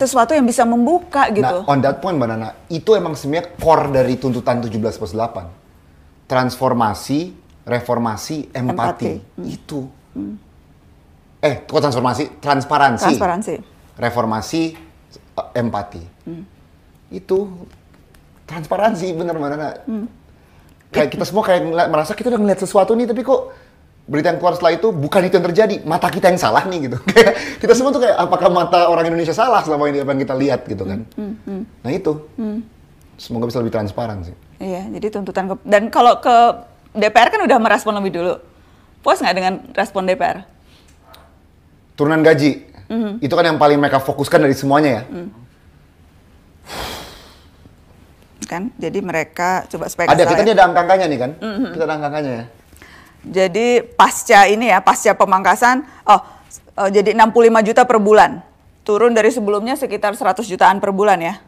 sesuatu yang bisa membuka gitu. Nah, on that point Mbak Nana, itu emang sebenarnya core dari tuntutan 17+8. Transformasi, reformasi, empati. Itu. Kok transformasi? Transparansi. Reformasi, empati. Itu transparansi, bener Mbak Nana. Kayak kita semua kayak merasa kita udah ngeliat sesuatu nih, tapi kok berita yang keluar setelah itu bukan itu yang terjadi, mata kita yang salah nih gitu. Kayak kita semua tuh kayak apakah mata orang Indonesia salah selama ini apa yang kita lihat gitu kan. Nah itu, semoga bisa lebih transparan sih. Iya, jadi tuntutan dan kalau ke DPR kan udah merespon lebih dulu. Puas nggak dengan respon DPR? Turunan gaji, itu kan yang paling mereka fokuskan dari semuanya ya. Kan, jadi mereka coba supaya kita ada angka-angkanya nih kan, kita ada angka-angkanya ya. Jadi pasca pemangkasan, jadi 65 juta per bulan. Turun dari sebelumnya sekitar 100 jutaan per bulan ya.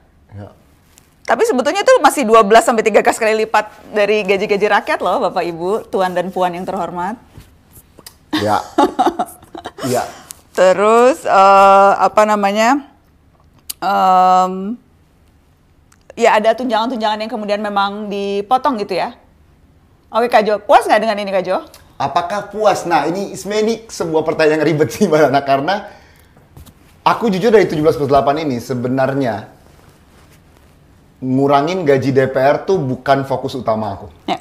Tapi sebetulnya itu masih 12-3 kali lipat dari gaji-gaji rakyat loh, Bapak Ibu, Tuan dan Puan yang terhormat. Ya. Iya. Terus ya ada tunjangan-tunjangan yang kemudian memang dipotong gitu ya. Oke Kak Jo, puas nggak dengan ini Kak Jo? Apakah puas? Nah ini sebuah pertanyaan yang ribet sih Mbak Nana, karena aku jujur dari 17+8 ini sebenarnya ngurangin gaji DPR tuh bukan fokus utama aku. Ya.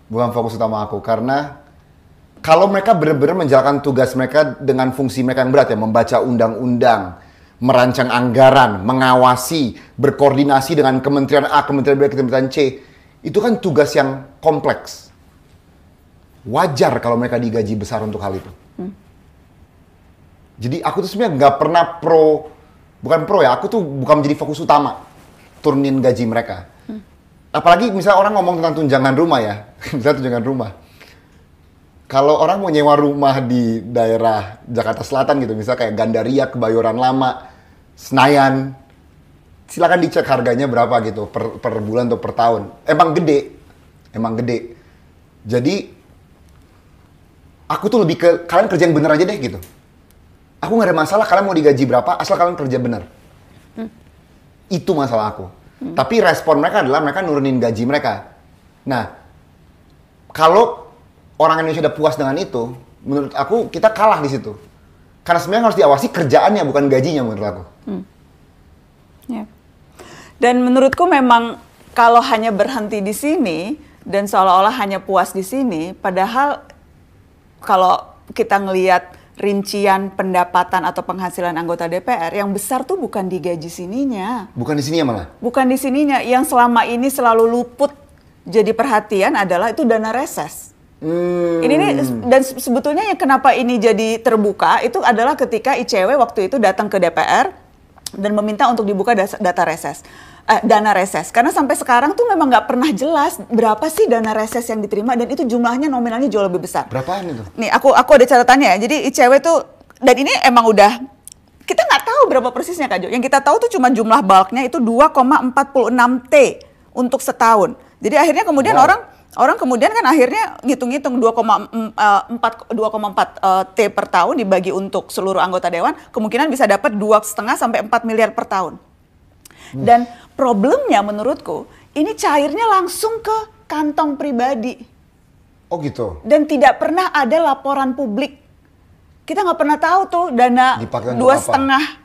Bukan fokus utama aku, karena kalau mereka benar-benar menjalankan tugas mereka dengan fungsi mereka yang berat ya, membaca undang-undang, merancang anggaran, mengawasi, berkoordinasi dengan Kementerian A, Kementerian B, Kementerian C, itu kan tugas yang kompleks. Wajar kalau mereka digaji besar untuk hal itu. Jadi aku tuh sebenarnya nggak pernah aku tuh bukan menjadi fokus utama turunin gaji mereka. Apalagi misalnya orang ngomong tentang tunjangan rumah ya, misalnya tunjangan rumah. Kalau orang mau nyewa rumah di daerah Jakarta Selatan gitu, misalnya kayak Gandaria, Kebayoran Lama, Senayan, silakan dicek harganya berapa gitu per bulan atau per tahun. Emang gede. Jadi aku tuh lebih ke kalian kerja yang bener aja deh gitu. Aku nggak ada masalah kalian mau digaji berapa asal kalian kerja bener. Itu masalah aku. Tapi respon mereka adalah mereka nurunin gaji mereka. Nah, kalau orang Indonesia udah puas dengan itu, menurut aku kita kalah di situ. Karena sebenarnya harus diawasi kerjaannya bukan gajinya menurut aku. Ya. Dan menurutku memang kalau hanya berhenti di sini dan seolah-olah hanya puas di sini, padahal kalau kita ngelihat rincian pendapatan atau penghasilan anggota DPR yang besar tuh bukan di gaji sininya. Bukan di sininya malah? Bukan di sininya. Yang selama ini selalu luput jadi perhatian adalah itu dana reses. Ini nih, dan sebetulnya yang kenapa ini jadi terbuka itu adalah ketika ICW waktu itu datang ke DPR dan meminta untuk dibuka dana reses. Karena sampai sekarang tuh memang nggak pernah jelas berapa sih dana reses yang diterima dan itu jumlahnya nominalnya jauh lebih besar. Berapaan itu? Nih aku ada catatannya ya. Jadi ICW tuh, dan ini emang udah, kita nggak tahu berapa persisnya Kak Jo. Yang kita tahu tuh cuma jumlah bulknya itu 2,46 T untuk setahun. Jadi akhirnya kemudian orang kemudian kan akhirnya ngitung-ngitung 2,4 T per tahun dibagi untuk seluruh anggota dewan, kemungkinan bisa dapat 2,5 sampai 4 miliar per tahun. Dan problemnya menurutku, ini cairnya langsung ke kantong pribadi. Oh gitu? Dan tidak pernah ada laporan publik. Kita nggak pernah tahu tuh dana 2,5